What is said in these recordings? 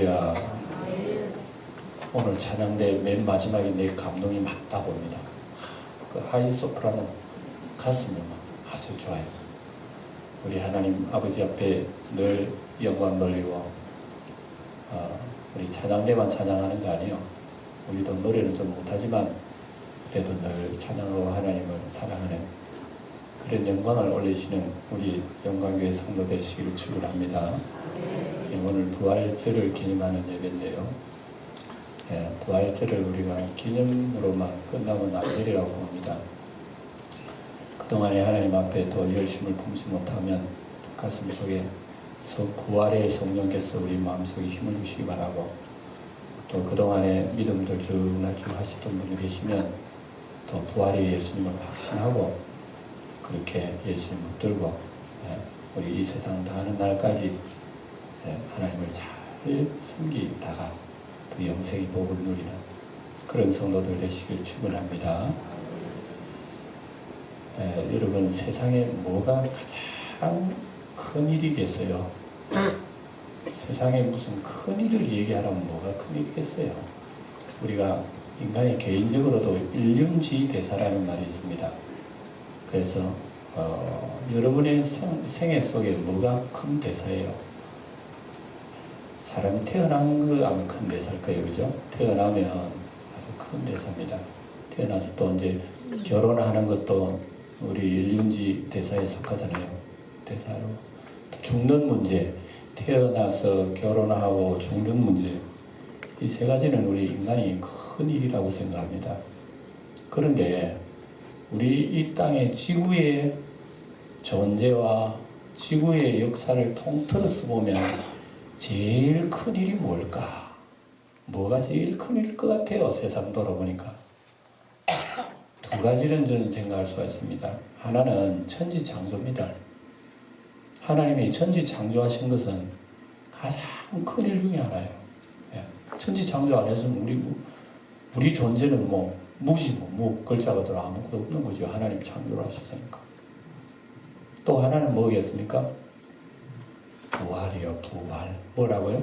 할렐루야. 오늘 찬양대 맨 마지막에 내 감동이 막 다가옵니다. 그 하이 소프라노 가슴이 막 아주 좋아요. 우리 하나님 아버지 앞에 늘 영광 돌리고 우리 찬양대만 찬양하는 거 아니에요. 우리도 노래는 좀 못하지만 그래도 늘 찬양하고 하나님을 사랑하는 그런 영광을 올리시는 우리 영광교회 성도 되시기를 축원합니다. 오늘 부활절을 기념하는 예배인데요. 부활절을 우리가 기념으로만 끝나면 안 되리라고 봅니다. 그동안에 하나님 앞에 더 열심을 품지 못하면 가슴 속에 부활의 성령께서 우리 마음속에 힘을 주시기 바라고, 또 그동안에 믿음들 쭉 날쭉 하시던 분이 계시면 또 부활의 예수님을 확신하고 그렇게 예수님 붙들고 우리 이 세상 다하는 날까지 하나님을 잘 섬기다가 또 영생의 복을 누리는 그런 성도들 되시길 축원합니다. 여러분, 세상에 뭐가 가장 큰 일이겠어요? 세상에 무슨 큰 일을 얘기하라면 뭐가 큰 일이겠어요? 우리가 인간이 개인적으로도 일륜지 대사라는 말이 있습니다. 그래서 여러분의 생애 속에 뭐가 큰 대사예요? 사람이 태어난 거 아마 큰 대사일 거예요, 그죠? 태어나면 아주 큰 대사입니다. 태어나서 또 이제 결혼하는 것도 우리 일륜지 대사에 속하잖아요. 대사로. 죽는 문제, 태어나서 결혼하고 죽는 문제, 이 세 가지는 우리 인간이 큰 일이라고 생각합니다. 그런데 우리 이 땅의 지구의 존재와 지구의 역사를 통틀어서 보면 제일 큰 일이 뭘까? 뭐가 제일 큰 일일 것 같아요? 세상 돌아보니까 두 가지는 저는 생각할 수가 있습니다. 하나는 천지창조입니다. 하나님이 천지창조하신 것은 가장 큰 일 중에 하나예요. 천지창조 안 했으면 우리 존재는 무지고 글자가 들어 아무것도 없는 거죠. 하나님 창조를 하셨으니까. 또 하나는 뭐겠습니까? 부활이요. 부활. 뭐라고요?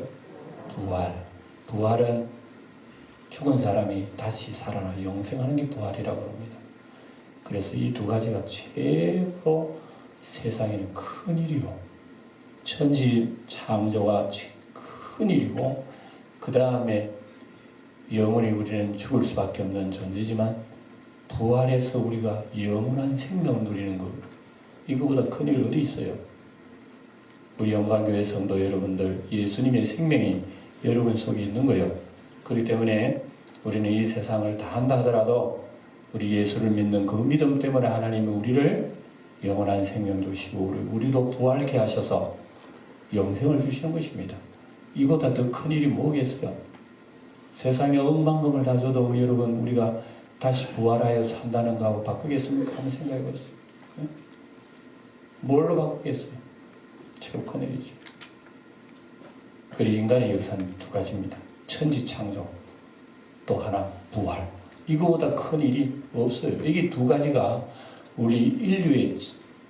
부활. 부활은 죽은 사람이 다시 살아나 영생하는 게 부활이라고 합니다. 그래서 이 두 가지가 최고 세상에는 큰 일이요. 천지 창조가 큰 일이고, 그 다음에 영원히 우리는 죽을 수밖에 없는 존재지만 부활해서 우리가 영원한 생명을 누리는 것, 이거보다 큰 일 어디 있어요? 우리 영광교회 성도 여러분들, 예수님의 생명이 여러분 속에 있는 거예요. 그렇기 때문에 우리는 이 세상을 다 한다 하더라도 우리 예수를 믿는 그 믿음 때문에 하나님이 우리를 영원한 생명 주시고 우리도 부활케 하셔서 영생을 주시는 것입니다. 이보다 더 큰 일이 뭐겠어요? 세상에 억만금을 다 줘도 여러분 우리가 다시 부활하여 산다는 거하고 바꾸겠습니까? 한번 생각해 보세요. 뭘로 바꾸겠어요? 최고 큰 일이죠. 그리고 인간의 역사는 두 가지입니다. 천지창조, 또 하나 부활. 이거보다 큰 일이 없어요. 이게 두 가지가 우리 인류의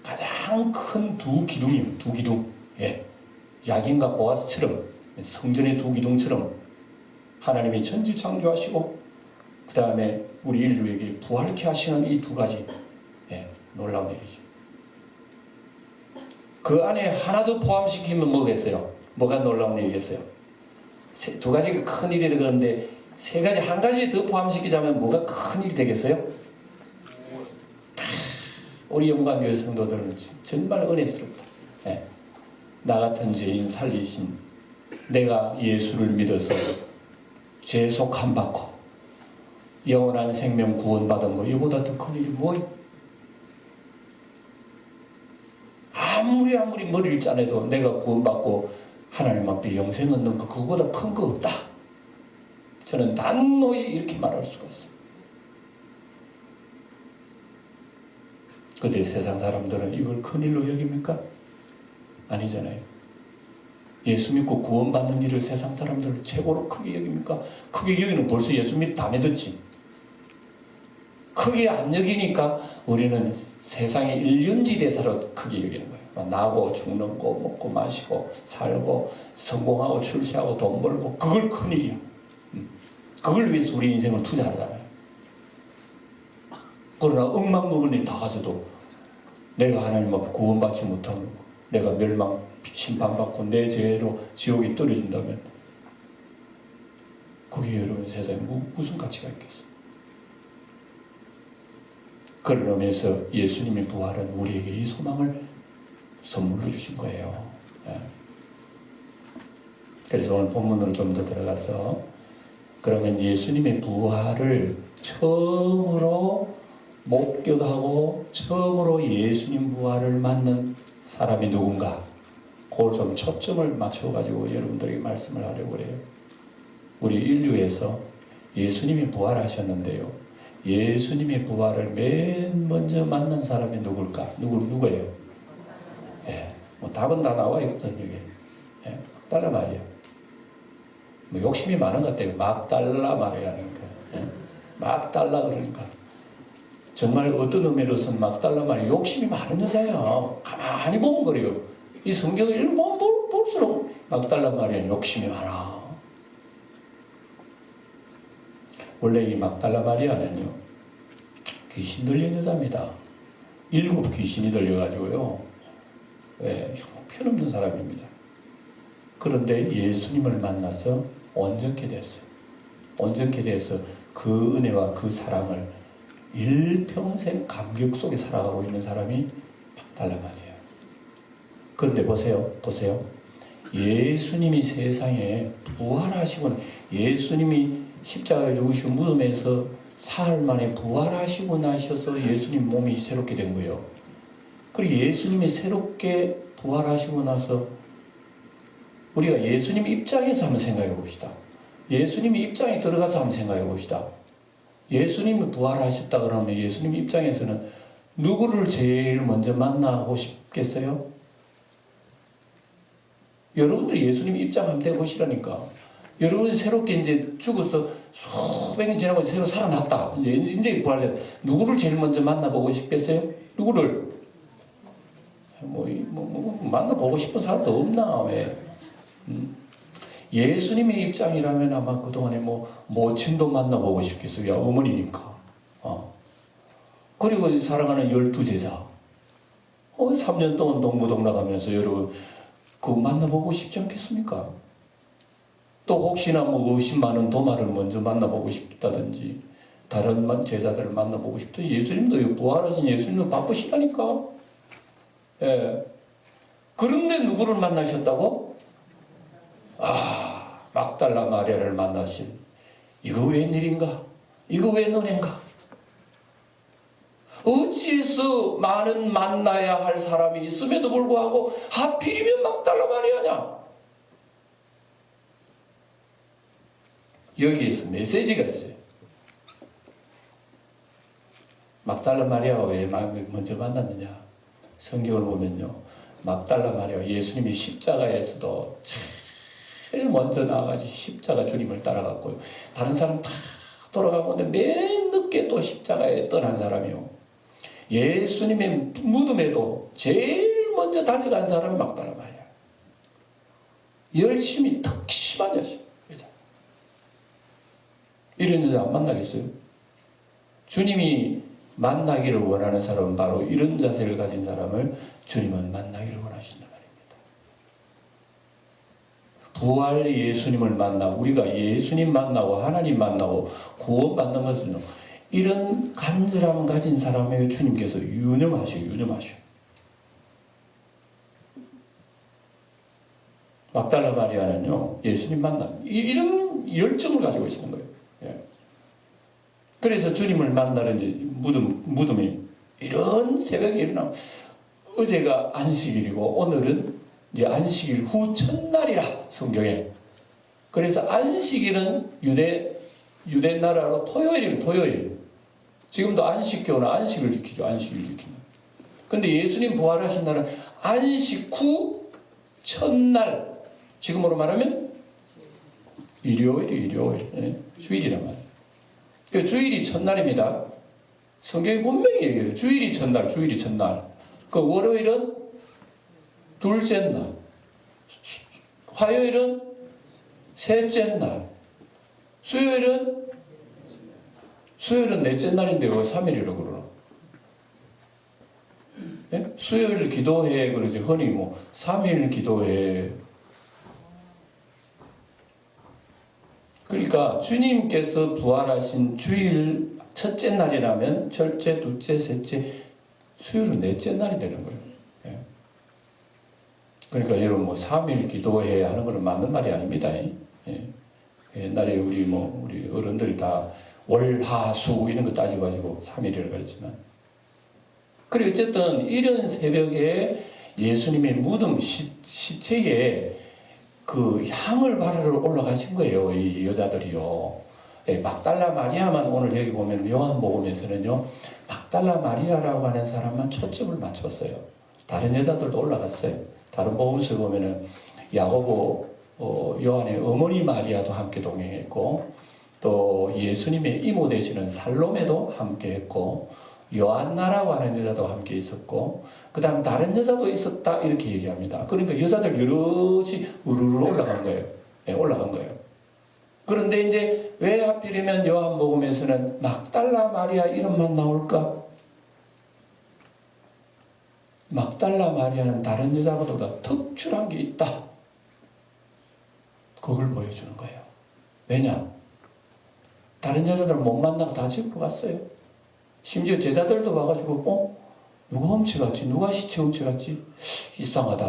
가장 큰 두 기둥이에요. 두 기둥. 야긴과 보아스처럼, 성전의 두 기둥처럼 하나님이 천지창조하시고 그 다음에 우리 인류에게 부활케 하시는 이 두 가지, 놀라운 일이죠. 그 안에 하나 더 포함시키면 뭐겠어요? 뭐가 놀라운 일이겠어요? 두 가지가 큰 일이라 그러는데 세 가지, 한 가지 더 포함시키자면 뭐가 큰 일이 되겠어요? 우리 영광교회 성도들은 정말 은혜스럽다. 나 같은 죄인 살리신, 내가 예수를 믿어서 죄속함 받고 영원한 생명 구원받은 거, 이보다 더 큰 일이 뭐예요? 아무리 머리를 짜내도 내가 구원받고 하나님 앞에 영생 얻는 거, 그거보다 큰 거 없다. 저는 단호히 이렇게 말할 수가 있어요. 근데 세상 사람들은 이걸 큰일로 여깁니까? 아니잖아요. 예수 믿고 구원받는 일을 세상 사람들은 최고로 크게 여깁니까? 크게 여기는 벌써 예수 믿 다 믿었지. 크게 안 여기니까 우리는 세상의 일륜지 대사로 크게 여기는 거예요. 나고 죽는 거 먹고 마시고 살고 성공하고 출세하고 돈 벌고 그걸 큰일이야. 그걸 위해서 우리 인생을 투자하잖아요. 그러나 억만 먹을 일 다 가져도 내가 하나님 앞에 구원받지 못하고 내가 멸망 심판받고 내 죄로 지옥에 떨어진다면 그게 여러분 세상에 무슨 가치가 있겠어요? 그런 의미에서 예수님의 부활은 우리에게 이 소망을 선물로 주신 거예요. 그래서 오늘 본문으로 좀 더 들어가서 그러면 예수님의 부활을 처음으로 목격하고 처음으로 예수님 부활을 맞는 사람이 누군가? 그걸 좀 초점을 맞춰가지고 여러분들에게 말씀을 하려고 그래요. 우리 인류에서 예수님이 부활하셨는데요. 예수님의 부활을 맨 먼저 만난 사람이 누굴까? 누구예요? 예, 뭐 답은 다 나와 있거든요. 예, 막달라 마리아. 뭐 욕심이 많은 것 같아요. 막달라 마리아니까. 예, 막달라 그러니까. 정말 어떤 의미로서는 막달라 마리아 욕심이 많은 여자야. 가만히 보면 그래요. 이 성경을 읽으면 볼수록 막달라 마리아는 욕심이 많아. 원래 이 막달라 마리아는요, 귀신 들린 여자입니다. 7 귀신이 들려가지고요, 형편없는 사람입니다. 그런데 예수님을 만나서 온전케 됐어요. 온전케 돼서 그 은혜와 그 사랑을 일평생 감격 속에 살아가고 있는 사람이 막달라 마리아예요. 그런데 보세요. 예수님이 세상에 부활하시고 예수님이 십자가에 죽으시고 무덤에서 사흘 만에 부활하시고 나셔서 예수님 몸이 새롭게 된 거예요. 그리고 예수님이 새롭게 부활하시고 나서 우리가 예수님 입장에서 한번 생각해 봅시다. 예수님 입장에 들어가서 한번 생각해 봅시다. 예수님이 부활하셨다 그러면 예수님 입장에서는 누구를 제일 먼저 만나고 싶겠어요? 여러분들 예수님 입장 한번 해보시라니까. 여러분이 새롭게 이제 죽어서 수백 년 지나고 새로 살아났다. 이제 부활해. 누구를 제일 먼저 만나보고 싶겠어요? 누구를? 만나보고 싶은 사람도 없나, 왜? 예수님의 입장이라면 아마 그동안에 모친도 만나보고 싶겠어요. 야, 어머니니까. 그리고 사랑하는 12제자. 3년 동안 동부동 나가면서 여러분, 그거 만나보고 싶지 않겠습니까? 또 혹시나 의심 많은 도마를 먼저 만나보고 싶다든지, 다른 제자들을 만나보고 싶다. 예수님도 부활하신 예수님도 바쁘시다니까. 예. 그런데 누구를 만나셨다고? 막달라 마리아를 만나신. 이거 웬일인가? 이거 웬 은혜인가? 어찌해서 많은 만나야 할 사람이 있음에도 불구하고 하필이면 막달라 마리아냐? 여기에서 메시지가 있어요. 막달라 마리아가 왜 먼저 만났느냐? 성경을 보면요, 막달라 마리아 예수님이 십자가에서도 제일 먼저 나와가지고 십자가 주님을 따라갔고요. 다른 사람 다 돌아가고 맨 늦게 또 십자가에 떠난 사람이요. 예수님의 무덤에도 제일 먼저 달려간 사람이 막달라 마리아. 열심히 덕심한 여자. 이런 여자 안 만나겠어요? 주님이 만나기를 원하는 사람은 바로 이런 자세를 가진 사람을 주님은 만나기를 원하신단 말입니다. 부활 예수님을 만나 우리가 예수님 만나고 하나님 만나고 구원받는 것은 이런 간절함 가진 사람에게 주님께서 유념하셔. 막달라 마리아는요, 예수님 만나 이런 열정을 가지고 있는 거예요. 예. 그래서 주님을 만나는 이제 무덤이 이런 새벽에 일어나. 어제가 안식일이고 오늘은 이제 안식일 후 첫날이라 성경에. 그래서 안식일은 유대 나라로 토요일이에요. 토요일. 지금도 안식교나 안식을 지키죠. 안식일 지키는. 근데 예수님 부활하신 날은 안식 후 첫날. 지금으로 말하면 일요일. 예? 주일이란 말이에요. 그 주일이 첫날입니다. 성경이 분명히 얘기해요. 주일이 첫날. 그 월요일은 둘째 날, 화요일은 셋째 날, 수요일은 넷째 날인데 왜 3일이라고 그러나? 예? 수요일 기도회 그러지 흔히 뭐 3일 기도회. 그러니까 주님께서 부활하신 주일 첫째 날이라면 첫째, 둘째, 셋째, 수요일은 넷째 날이 되는 거예요. 예. 그러니까 여러분 뭐 3일 기도회 하는 것은 맞는 말이 아닙니다. 예. 옛날에 우리 어른들이 다 월, 하, 수 이런 거 따져가지고 3일이라고 그랬지만, 그리고 어쨌든 이른 새벽에 예수님의 무덤 시체에 그 향을 바르러 올라가신 거예요. 이 여자들이요. 예, 막달라 마리아만 오늘 여기 보면 요한복음에서는요, 막달라 마리아라고 하는 사람만 초점을 맞췄어요. 다른 여자들도 올라갔어요. 다른 복음서에 보면은 야고보, 요한의 어머니 마리아도 함께 동행했고, 또 예수님의 이모 되시는 살로메도 함께 했고, 요한나라고 하는 여자도 함께 있었고, 그 다음 다른 여자도 있었다 이렇게 얘기합니다. 그러니까 여자들 여럿이 우르르 올라간 거예요. 네, 올라간 거예요. 그런데 이제 왜 하필이면 요한복음에서는 막달라 마리아 이름만 나올까? 막달라 마리아는 다른 여자보다 특출한 게 있다. 그걸 보여주는 거예요. 왜냐? 다른 여자들은 못 만나고 다 집으로 갔어요. 심지어 제자들도 와가지고 누가 훔쳐갔지? 누가 시체 훔쳐갔지? 이상하다.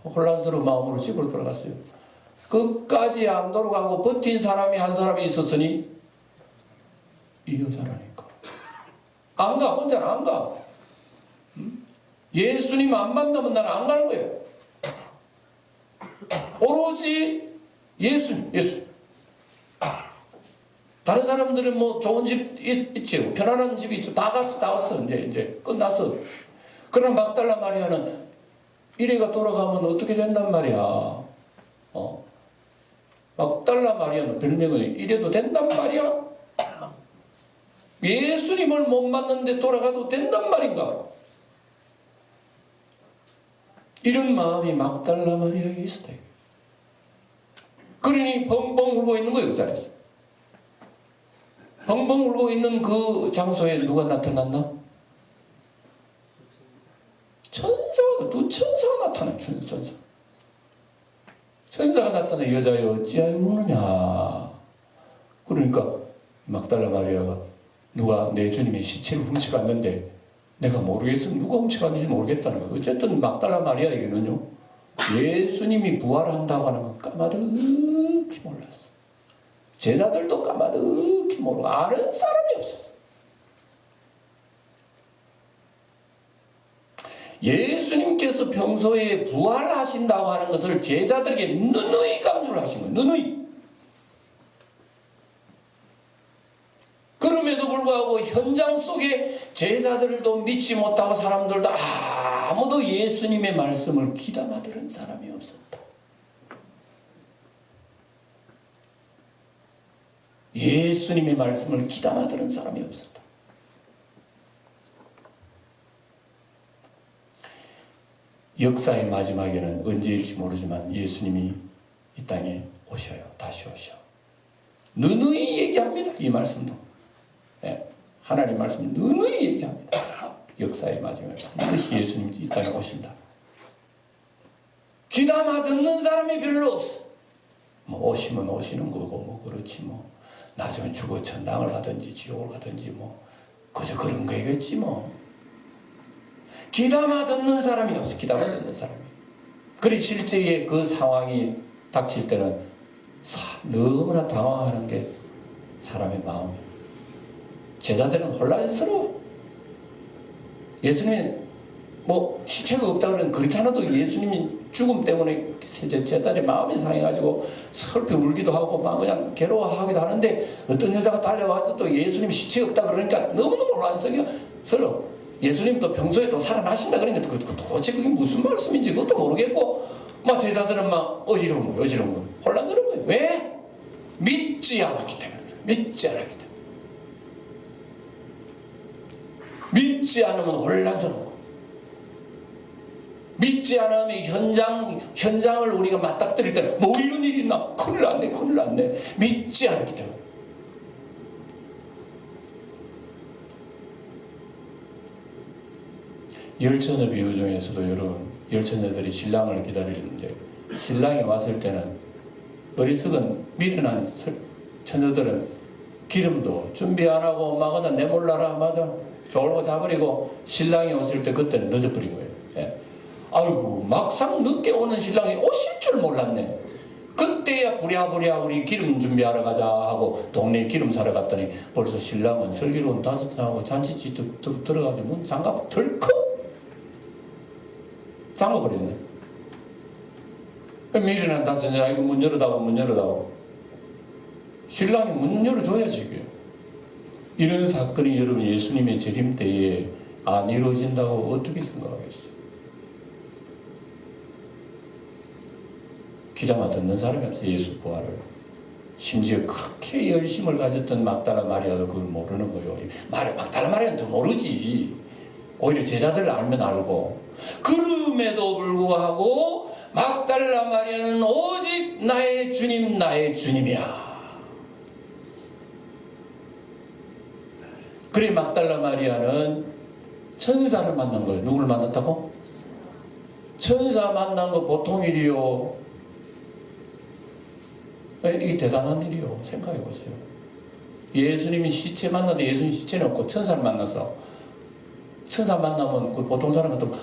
혼란스러운 마음으로 집으로 돌아갔어요. 끝까지 안 돌아가고 버틴 사람이 한 사람이 있었으니 이 여자라니까. 안 가. 혼자는 안 가. 예수님 안 만나면 나는 안 가는 거예요. 오로지 예수님. 다른 사람들은 뭐 좋은 집 있죠. 편안한 집이 있죠. 다 갔어. 이제 끝났어. 그러나 막달라 마리아는 이래가 돌아가면 어떻게 된단 말이야. 막달라 마리아는 별명은 이래도 된단 말이야. 예수님을 못 만났는데 돌아가도 된단 말인가. 이런 마음이 막달라 마리아에게 있었다. 그러니 펑펑 울고 있는 거예요. 그 자리에서. 펑펑 울고 있는 그 장소에 누가 나타났나? 두 천사가 나타나. 천사가 나타나 여자여 어찌하여 우느냐. 그러니까 막달라 마리아가 누가 내 주님의 시체를 훔쳐갔는데 내가 모르겠어. 누가 훔쳐갔는지 모르겠다는 거예요. 어쨌든 막달라 마리아에게는요, 예수님이 부활한다고 하는 건 까마득히 몰랐어. 제자들도 까마득히 모르고 아는 사람이 없었어. 예수님께서 평소에 부활하신다고 하는 것을 제자들에게 누누이 강조를 하신 거예요. 누누이. 그럼에도 불구하고 현장 속에 제자들도 믿지 못하고 사람들도 아무도 예수님의 말씀을 귀담아 들은 사람이 없었다. 예수님의 말씀을 귀담아 들은 사람이 없었다. 역사의 마지막에는 언제일지 모르지만 예수님이 이 땅에 오셔요. 다시 오셔. 누누이 얘기합니다. 이 말씀도. 네. 하나님 말씀을 누누이 얘기합니다. 역사의 마지막에 반드시 예수님이 이 땅에 오신다. 귀담아 듣는 사람이 별로 없어. 뭐 오시면 오시는 거고 뭐 그렇지 뭐. 나중에 죽어 천당을 가든지 지옥을 가든지 뭐 그저 그런 거겠지 뭐. 귀담아 듣는 사람이 없어. 귀담아 듣는 사람이. 그리 실제의 그 상황이 닥칠 때는 너무나 당황하는 게 사람의 마음이에요. 제자들은 혼란스러워. 예수님이 뭐 시체가 없다 그러면 그렇지 않아도 예수님이 죽음 때문에 제자들의 마음이 상해가지고 슬피 울기도 하고 막 그냥 괴로워하기도 하는데 어떤 여자가 달려와서 또 예수님 시체가 없다 그러니까 너무너무 혼란스러워. 예수님도 평소에 또 살아나신다 그러니까 도대체 그게 무슨 말씀인지 그것도 모르겠고 막 제자들은 막 어지러운 거예요. 혼란스러운 거예요. 왜? 믿지 않았기 때문에. 믿지 않으면 혼란스러운 거예요. 믿지 않으면 현장을 우리가 맞닥뜨릴 때 뭐 이런 일이 있나? 큰일 났네, 큰일 났네. 믿지 않았기 때문에. 열처녀 비유 중에서도 여러분, 열처녀들이 신랑을 기다리는데 신랑이 왔을 때는 어리석은 미련한 처녀들은 기름도 준비 안 하고 막 그냥 내몰라라 맞아 졸고 자버리고 신랑이 왔을 때 그때는 늦어버린 거예요. 예. 아이고 막상 늦게 오는 신랑이 오실 줄 몰랐네. 그때야 부랴부랴 우리 기름 준비하러 가자 하고 동네에 기름 사러 갔더니 벌써 신랑은 슬기로운 다섯하고 잔치집도 들어가지고 문 장갑 덜컥 잠가버렸네. 미련한 다섯이 아이고 문 열어다오 신랑이 문 열어줘야지 이게. 이런 사건이 여러분 예수님의 재림 때에 안 이루어진다고 어떻게 생각하겠어요? 귀담아 듣는 사람이 없어요. 예수 부활을. 심지어 그렇게 열심을 가졌던 막달라 마리아도 그걸 모르는 거예요. 막달라 마리아는 더 모르지. 오히려 제자들을 알면 알고. 그럼에도 불구하고 막달라 마리아는 오직 나의 주님 나의 주님이야. 그래 막달라 마리아는 천사를 만난 거예요. 누구를 만났다고? 천사 만난 거 보통 일이요. 이게 대단한 일이요. 생각해 보세요. 예수님이 시체 만났는데 예수님 시체는 없고 천사를 만나서 천사 만나면 그 보통 사람 같으면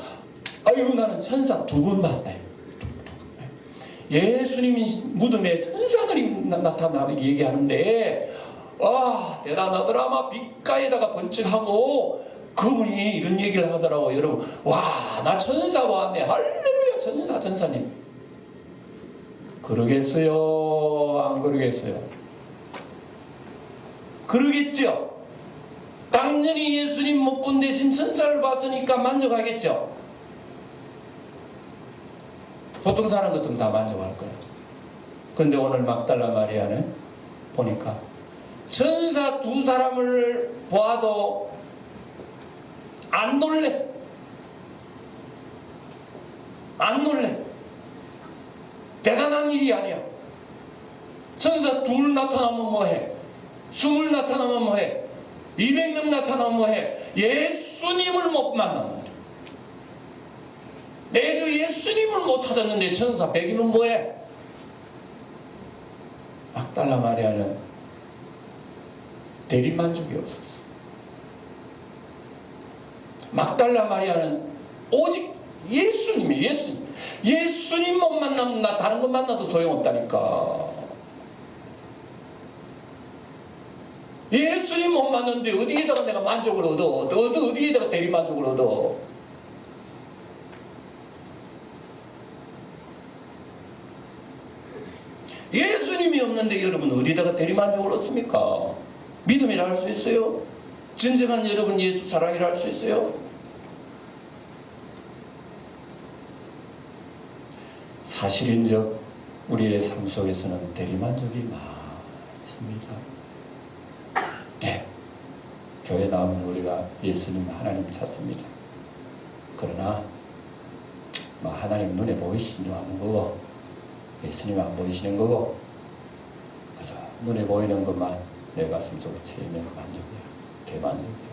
아이고 나는 천사 두 분 봤다. 예수님이 무덤에 천사들이 나타나는 얘기하는데 와 대단하더라. 막 빛가에다가 번쩍하고 그분이 이런 얘기를 하더라고. 여러분 와 나 천사 왔네. 할렐루야 천사님. 그러겠어요? 안 그러겠어요? 그러겠죠? 당연히 예수님 못 본 대신 천사를 봤으니까 만족하겠죠? 보통 사람 같으면 다 만족할 거예요. 근데 오늘 막달라 마리아는 보니까 천사 두 사람을 보아도 안 놀래. 안 놀래. 대단한 일이 아니야. 천사 둘 나타나면 뭐해? 20 나타나면 뭐해? 200명 나타나면 뭐해? 예수님을 못 만났는데 내주 예수님을 못 찾았는데 천사 100이면 뭐해? 막달라 마리아는 대리만족이 없었어. 막달라 마리아는 오직 예수님이에요. 예수님 못 만나면 나 다른 거 만나도 소용없다니까. 예수님 못 만났는데 어디에다가 내가 만족을 얻어? 어디에다가 대리만족을 얻어? 예수님이 없는데 여러분 어디다가 대리만족을 얻습니까? 믿음이라 할 수 있어요? 진정한 여러분 예수 사랑이라 할 수 있어요? 사실인적 우리의 삶 속에서는 대리만족이 많습니다. 네, 교회 나오면 우리가 예수님 하나님 찾습니다. 그러나 하나님 눈에 보이시는 하는 거고 예수님 안 보이시는 거고 그저 눈에 보이는 것만 내 가슴 속에 채우면 만족이야. 대만족이야.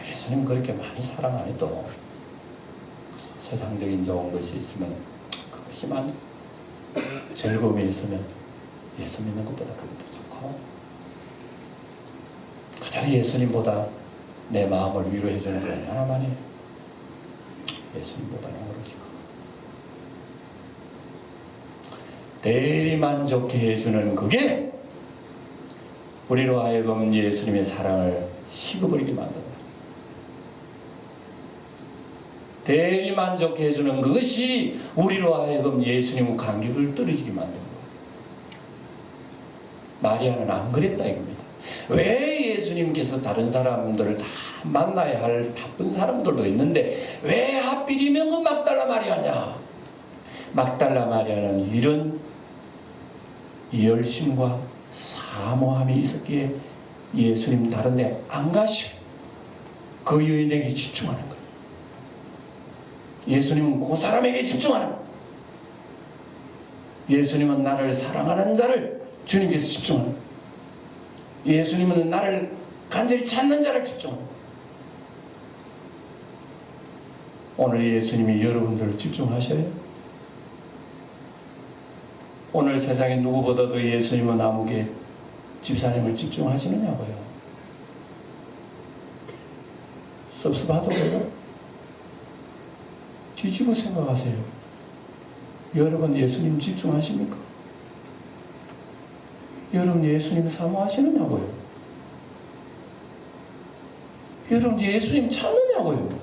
예수님 그렇게 많이 사랑 안 해도 세상적인 좋은 것이 있으면 그것이 만족. 즐거움이 있으면 예수 믿는 것보다 그게 더 좋고 그저 예수님보다 내 마음을 위로해 주는 걸 얼마나 많이 예수님보다는 그러지. 대리만족해 해주는 그게 우리로 하여금 예수님의 사랑을 식어버리게 만든다. 대리만족해 해주는 그것이 우리로 하여금 예수님의 간격을 떨어지게 만드는 거예요. 마리아는 안 그랬다 이겁니다. 왜 예수님께서 다른 사람들을 다 만나야 할 바쁜 사람들도 있는데 왜 하필이면 그 막달라 마리아냐? 막달라 마리아는 이런 열심과 사모함이 있었기에 예수님 다른 데 안 가시고 그 여인에게 집중하는 거예요. 예수님은 그 사람에게 집중하는, 예수님은 나를 사랑하는 자를 주님께서 집중하는, 예수님은 나를 간절히 찾는 자를 집중하는. 오늘 예수님이 여러분들을 집중하셔요? 오늘 세상에 누구보다도 예수님은 아무개 집사님을 집중하시느냐고요. 섭섭하더라고요. 뒤집어 생각하세요. 여러분 예수님 집중하십니까? 여러분 예수님 사모하시느냐고요. 여러분 예수님 찾느냐고요.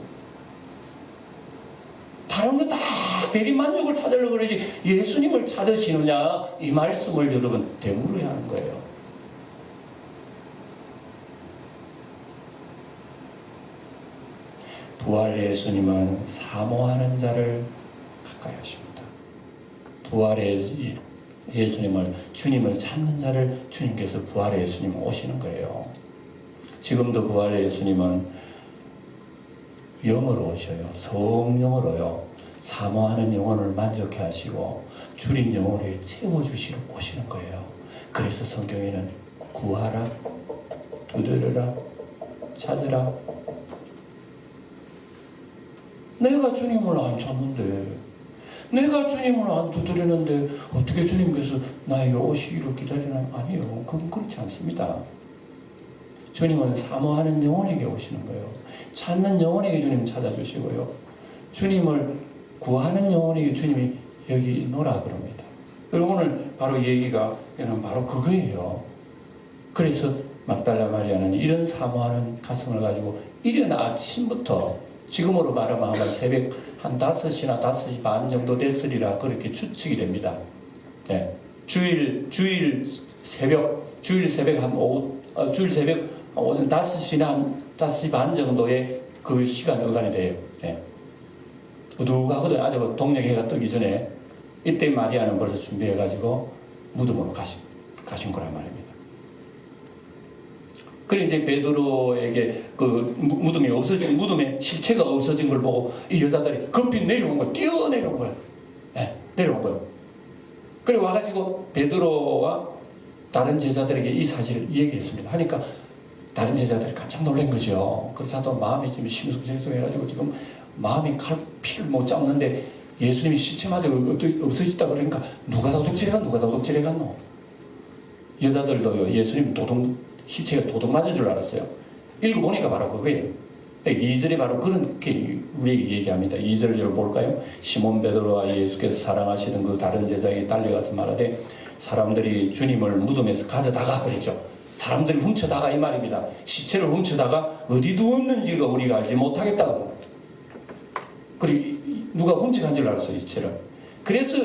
다른 거 다 대리만족을 찾으려고 그러지 예수님을 찾으시느냐, 이 말씀을 여러분 되물어야 하는 거예요. 부활의 예수님은 사모하는 자를 가까이 하십니다. 부활의 예수님을, 주님을 찾는 자를 주님께서 부활의 예수님 오시는 거예요. 지금도 부활의 예수님은 영으로 오셔요. 성령으로요. 사모하는 영혼을 만족해 하시고 줄인 영혼을 채워주시러 오시는 거예요. 그래서 성경에는 구하라, 두드려라, 찾으라. 내가 주님을 안 찾는데, 내가 주님을 안 두드리는데 어떻게 주님께서 나에게 오시기를 기다리나? 아니요. 그건 그렇지 않습니다. 주님은 사모하는 영혼에게 오시는 거예요. 찾는 영혼에게 주님 찾아주시고요. 주님을 구하는 영혼에게 주님이 여기 놓으라 그럽니다. 그리고 오늘 바로 얘기가 바로 그거예요. 그래서 막달라 마리아는 이런 사모하는 가슴을 가지고 이른 아침부터, 지금으로 말하면 아마 새벽 한 5시나 5시 반 정도 됐으리라 그렇게 추측이 됩니다. 네. 주일 새벽 한 오전 5시나 한 5시 반 정도의 그 시간 어간이 돼요. 네. 우두하거든. 아주 동력해가 뜨기 전에 이때 마리아는 벌써 준비해가지고 무덤으로 가신 거란 말입니다. 그래 이제 베드로에게 그 무덤에 시체가 없어진 걸 보고 이 여자들이 급히 내려온 거예요. 뛰어 내려온 거예요. 네, 내려온 거예요. 그래 와가지고 베드로와 다른 제자들에게 이 사실을 얘기했습니다. 하니까 다른 제자들이 깜짝 놀란 거죠. 그래서 또 마음이 지금 심숭생숭해가지고 지금 마음이 피를 못 잡는데 예수님이 시체마저 없어졌다 그러니까 누가 도둑질해갔노? 여자들도요, 예수님 시체가 도둑 맞은 줄 알았어요. 읽어보니까 바로 그거예요. 2절에 바로 그렇게 우리에게 얘기합니다. 2절을 볼까요? 시몬 베드로와 예수께서 사랑하시는 그 다른 제자에게 달려가서 말하되 사람들이 주님을 무덤에서 가져다가 그랬죠. 사람들이 훔쳐다가 이 말입니다. 시체를 훔쳐다가 어디 두었는지가 우리가 알지 못하겠다고. 그리고 누가 훔쳐간 줄 알았어요, 시체를. 그래서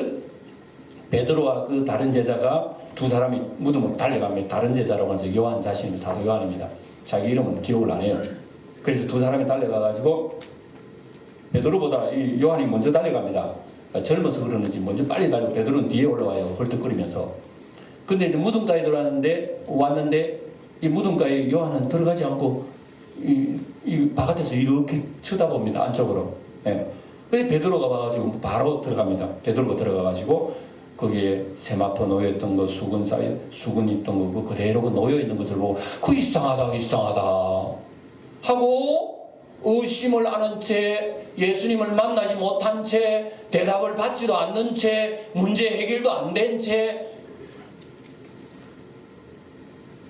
베드로와 그 다른 제자가 두 사람이 무덤으로 달려갑니다. 다른 제자라고 하죠. 요한 자신은 사도 요한입니다. 자기 이름은 기록을 안 해요. 그래서 두 사람이 달려가가지고 베드로보다 이 요한이 먼저 달려갑니다. 젊어서 그러는지 먼저 빨리 달리고 베드로는 뒤에 올라와요. 헐떡거리면서. 근데 이제 무덤가에 왔는데 이 무덤가에 요한은 들어가지 않고 이 바깥에서 이렇게 쳐다봅니다. 안쪽으로. 예. 근데 베드로가 와가지고 바로 들어갑니다. 베드로가 들어가가지고 거기에 세마포 놓여있던 거, 수건 있던 거, 그대로 놓여있는 것을 보고, 이상하다 하고, 의심을 하는 채, 예수님을 만나지 못한 채, 대답을 받지도 않는 채, 문제 해결도 안 된 채,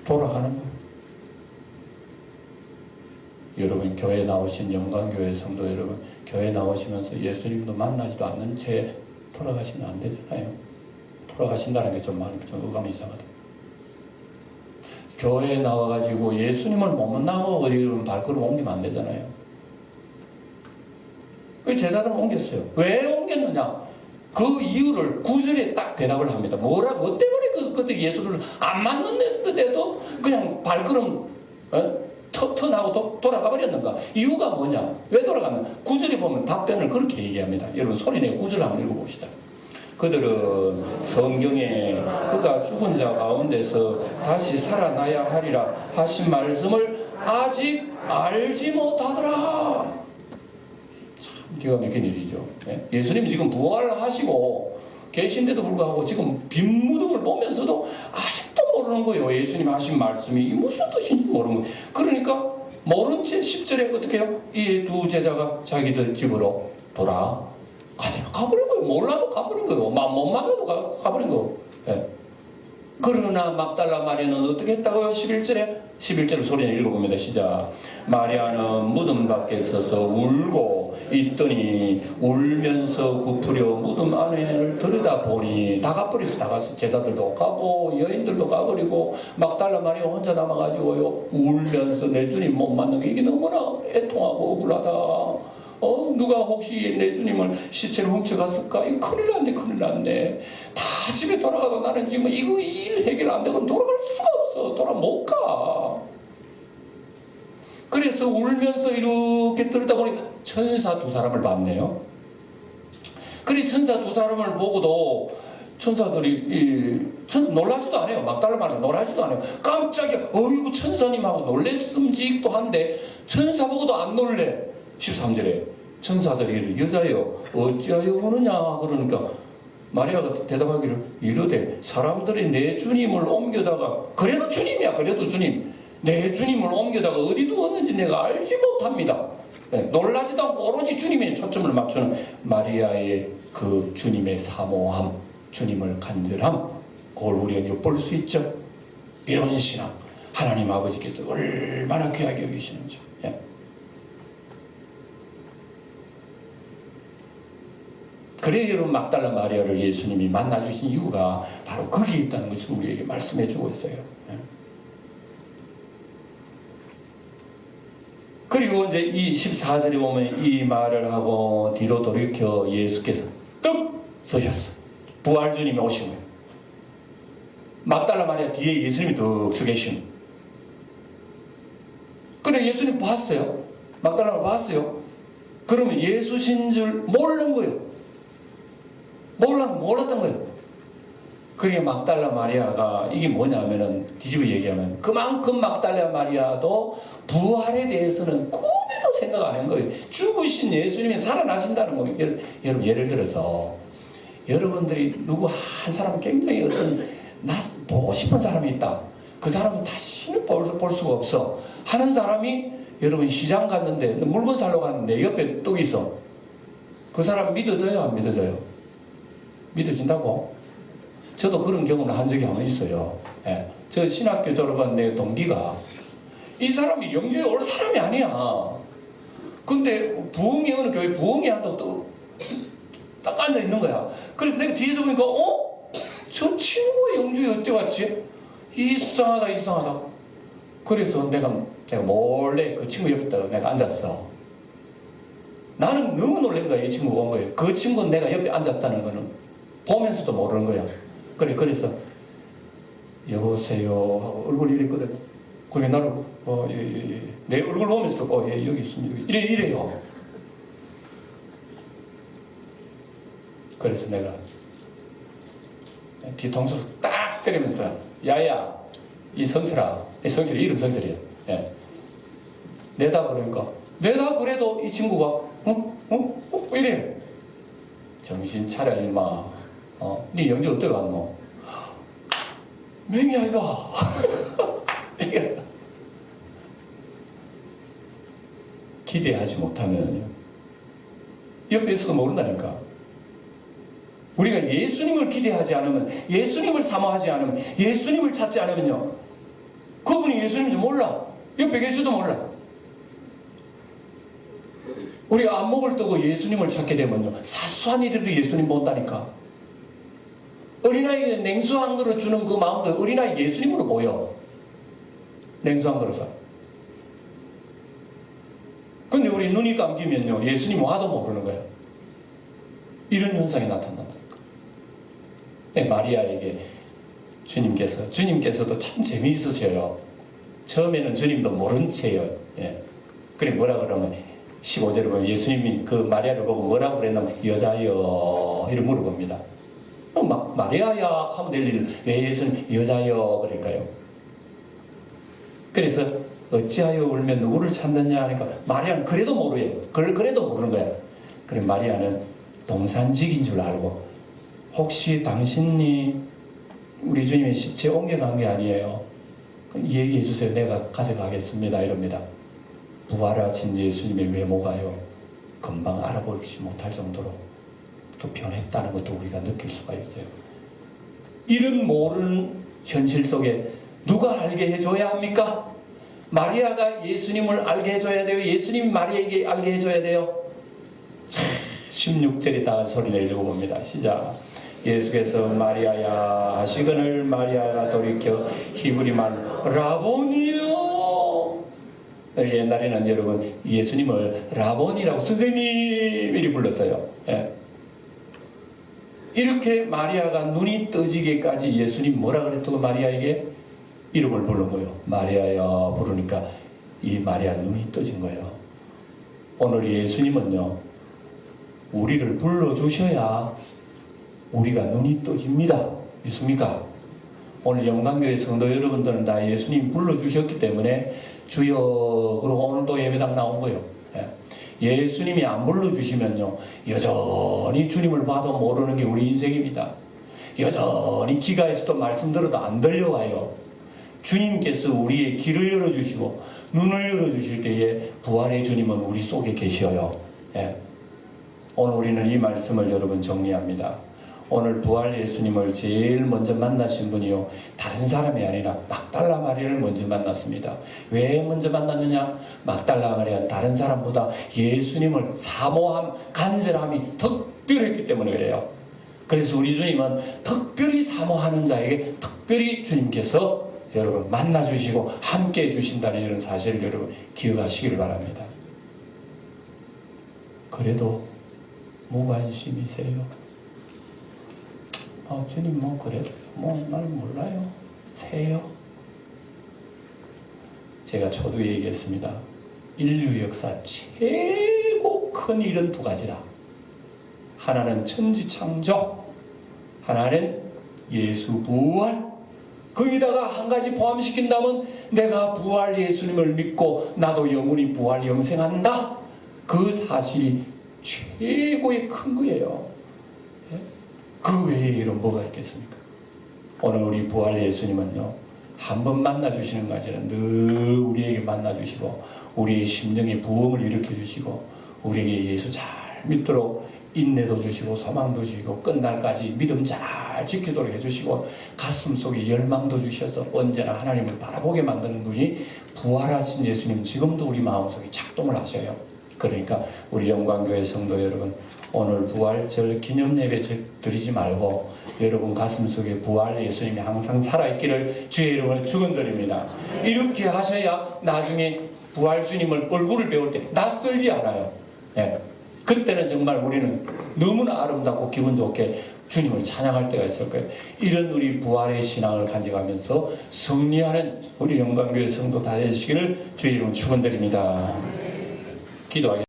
돌아가는 거예요. 여러분, 교회 나오신 영광교회 성도 여러분, 교회 나오시면서 예수님도 만나지도 않는 채 돌아가시면 안 되잖아요. 돌아가신다는 게 좀 어감이 이상하다. 교회에 나와가지고 예수님을 못 만나고 어디 발걸음 옮기면 안 되잖아요. 왜 제자들은 옮겼어요? 왜 옮겼느냐? 그 이유를 9절에 딱 대답을 합니다. 뭐 때문에 그때 예수를 안 만났는데도 그냥 발걸음 턴하고 돌아가 버렸는가? 이유가 뭐냐? 왜 돌아갔나? 9절에 보면 답변을 그렇게 얘기합니다. 여러분 소리내 9절 한번 읽어봅시다. 그들은 성경에 그가 죽은 자 가운데서 다시 살아나야 하리라 하신 말씀을 아직 알지 못하더라. 참 기가 막힌 일이죠. 예? 예수님이 지금 부활하시고 계신데도 불구하고 지금 빈 무덤을 보면서도 아직도 모르는 거예요. 예수님 하신 말씀이 무슨 뜻인지 모르는 거예요. 그러니까 모른 채 10절에 어떻게 해요? 이 두 제자가 자기들 집으로 가버린 거예요. 몰라도 가버린 거예요. 못 만나도 가버린 거예요. 예. 그러나 막달라 마리아는 어떻게 했다고요? 11절을 소리내 읽어봅니다. 시작. 마리아는 무덤 밖에 서서 울고 있더니 울면서 굽으려 무덤 안을 들여다보니 다 가버렸어. 다 갔어. 제자들도 가고 여인들도 가버리고 막달라 마리아 혼자 남아가지고요 울면서 내 주님 못 만난 게 이게 너무나 애통하고 억울하다. 누가 혹시 내 주님을 시체를 훔쳐갔을까? 이거 큰일 났네. 다 집에 돌아가도 나는 지금 이거 일 해결 안 되고 돌아갈 수가 없어. 돌아 못 가. 그래서 울면서 이렇게 들여다보니 천사 두 사람을 봤네요. 그래 천사 두 사람을 보고도 천사들이 놀라지도 않아요. 막달라 마리아 놀라지도 않아요. 깜짝이야. 어이구 천사님하고 놀랬음직도 한데 천사 보고도 안 놀래. 13절에 천사들이 여자여 어찌하여 우느냐 그러니까 마리아가 대답하기를 이르되 사람들이 내 주님을 옮겨다가 그래도 주님이야. 그래도 주님 내 주님을 옮겨다가 어디 두었는지 내가 알지 못합니다. 네, 놀라지도 않고 오로지 주님에 초점을 맞추는 마리아의 그 주님의 사모함, 주님을 간절함, 그걸 우리가 엿볼 수 있죠. 이런 신앙 하나님 아버지께서 얼마나 귀하게 여기시는지. 예. 그래 여러분 막달라 마리아를 예수님이 만나주신 이유가 바로 거기에 있다는 것을 우리에게 말씀해주고 있어요. 그리고 이제 이 14절에 보면 이 말을 하고 뒤로 돌이켜 예수께서 떡 서셨어. 부활주님이 오신 거예요. 막달라 마리아 뒤에 예수님이 떡 서 계신. 그래 예수님 봤어요. 막달라를 봤어요. 그러면 예수신 줄 모르는 거예요. 몰랐던 거예요. 그게 막달라 마리아가 이게 뭐냐면은 뒤집어 얘기하면 그만큼 막달라 마리아도 부활에 대해서는 꿈에도 생각 안 한 거예요. 죽으신 예수님이 살아나신다는 거예요. 여러분 예를 들어서 여러분들이 누구 한 사람 굉장히 어떤 보고 싶은 사람이 있다. 그 사람은 다시는 볼 수가 없어. 하는 사람이 여러분 시장 갔는데 물건 사러 갔는데 옆에 뚝 있어. 그 사람 믿어져요? 안 믿어져요? 믿어진다고? 저도 그런 경험을 한 적이 한번 있어요. 예. 저 신학교 졸업한 내 동기가 이 사람이 영주에 올 사람이 아니야. 근데 부흥이 어느 교회 부흥이 한다고 딱 앉아 있는 거야. 그래서 내가 뒤에서 보니까 저 친구가 영주에 어째 왔지? 이상하다. 그래서 내가 몰래 그 친구 옆에 내가 앉았어. 나는 너무 놀란 거야. 이 친구가 온 거예요. 그 친구는 내가 옆에 앉았다는 거는 보면서도 모르는 거야. 그래서 여보세요 하고 얼굴 이랬거든. 그래 나를 예. 내 얼굴 보면서도 예 여기 있습니다. 이래요. 그래서 내가 뒤통수 딱 때리면서 야야 이 성철아 이름 성철이야. 예. 내다 그러니까 내다 그래도 이 친구가 이래. 정신 차려 임마. 네 영주 어떻게 왔노? 맹이 아이가. 기대하지 못하면요 옆에 있어도 모른다니까. 우리가 예수님을 기대하지 않으면, 예수님을 사모하지 않으면, 예수님을 찾지 않으면요 그분이 예수님인지 몰라. 옆에 계셔도 몰라. 우리가 안목을 뜨고 예수님을 찾게 되면요 사소한 일에도 예수님 본다니까. 어린아이에 냉수 한 그릇 주는 그 마음도 어린아이 예수님으로 보여. 냉수 한 그릇을. 근데 우리 눈이 감기면요 예수님 와도 모르는 거야. 이런 현상이 나타난다니까. 네, 마리아에게 주님께서도 참 재미있으셔요. 처음에는 주님도 모른 채요. 예. 그래 뭐라 그러면 15절에 보면 예수님이 그 마리아를 보고 뭐라고 그랬냐면 여자여 이렇게 물어봅니다. 막 마리아야 하면 될 일 왜 예수님 여자여 그럴까요? 그래서 어찌하여 울면 누구를 찾느냐 하니까 마리아는 그래도 모르요. 그래도 모르는 거야. 그래 마리아는 동산직인 줄 알고, 혹시 당신이 우리 주님의 시체 옮겨간 게 아니에요? 얘기해 주세요. 내가 가져가겠습니다. 이럽니다. 부활하신 예수님의 외모가요, 금방 알아보지 못할 정도로 또 변했다는 것도 우리가 느낄 수가 있어요. 이런 모르는 현실 속에 누가 알게 해줘야 합니까? 마리아가 예수님을 알게 해줘야 돼요? 예수님이 마리아에게 알게 해줘야 돼요? 16절에 다 소리를 읽어봅니다. 시작. 예수께서 마리아야 하시거늘 마리아가 돌이켜 히브리 말 라보니요. 옛날에는 여러분 예수님을 라보니라고 선생님 이리 불렀어요. 예. 이렇게 마리아가 눈이 떠지게까지 예수님 뭐라 그랬다고 마리아에게 이름을 부른 거예요. 마리아야 부르니까 이 마리아 눈이 떠진 거예요. 오늘 예수님은요, 우리를 불러주셔야 우리가 눈이 떠집니다. 믿습니까? 오늘 영광교회 성도 여러분들은 다 예수님 불러주셨기 때문에 주여 그러고 오늘도 예배당 나온 거예요. 예수님이 안 불러주시면요, 여전히 주님을 봐도 모르는 게 우리 인생입니다. 여전히 귀가에서도 말씀 들어도 안 들려와요. 주님께서 우리의 귀를 열어주시고 눈을 열어주실 때에 부활의 주님은 우리 속에 계셔요. 오늘 우리는 이 말씀을 여러분 정리합니다. 오늘 부활 예수님을 제일 먼저 만나신 분이요, 다른 사람이 아니라 막달라 마리아를 먼저 만났습니다. 왜 먼저 만났느냐? 막달라 마리아는 다른 사람보다 예수님을 사모함, 간절함이 특별했기 때문에 그래요. 그래서 우리 주님은 특별히 사모하는 자에게 특별히 주님께서 여러분 만나주시고 함께 해주신다는 이런 사실을 여러분 기억하시길 바랍니다. 그래도 무관심이세요? 주님 그래도 나는 몰라요. 세요. 제가 초두에 얘기했습니다. 인류 역사 최고 큰 일은 두 가지다. 하나는 천지창조, 하나는 예수 부활. 거기다가 한 가지 포함시킨다면 내가 부활 예수님을 믿고 나도 영원히 부활 영생한다. 그 사실이 최고의 큰 거예요. 그 외에 이런 뭐가 있겠습니까? 오늘 우리 부활 예수님은요, 한 번 만나주시는 것이 늘 우리에게 만나주시고 우리의 심령에 부흥을 일으켜주시고 우리에게 예수 잘 믿도록 인내도 주시고 소망도 주시고 끝날까지 믿음 잘 지키도록 해주시고 가슴 속에 열망도 주셔서 언제나 하나님을 바라보게 만드는 분이 부활하신 예수님, 지금도 우리 마음속에 작동을 하셔요. 그러니까 우리 영광교회 성도 여러분, 오늘 부활절 기념예배 드리지 말고 여러분 가슴 속에 부활 예수님이 항상 살아있기를 주의 이름으로 축원드립니다. 이렇게 하셔야 나중에 부활 주님을 얼굴을 배울 때 낯설지 않아요. 그때는 정말 우리는 너무나 아름답고 기분 좋게 주님을 찬양할 때가 있을 거예요. 이런 우리 부활의 신앙을 간직하면서 승리하는 우리 영광교회 성도 다 되시기를 주의 이름으로 축원드립니다. 기도하겠습니다.